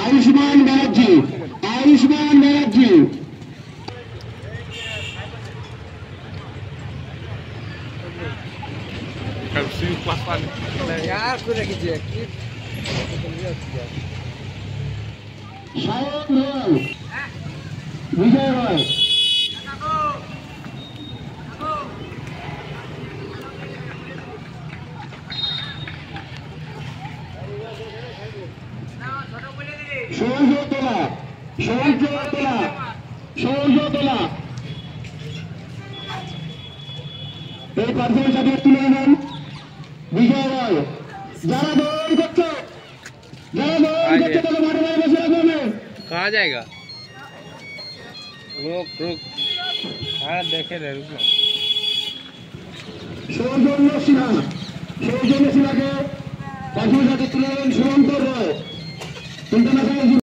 आयुष्मान बनर्जी, आयुष्मान बनर्जी शायद रॉय विजय रॉय সৌর্যতলা সৌর্যতলা সৌর্যতলা এই প্রার্থনা চাপিয়ে তুলে নেন বিজয় রয়। যারা দৌড় করছে তাদের মাঠে মাঠে বসে রাখবে। कहाँ जाएगा? रुक रुक, हाँ देखे रहे, रुक। সৌজন্য সিনহাকে প্রার্থনা চাপিয়ে তুলে নেন।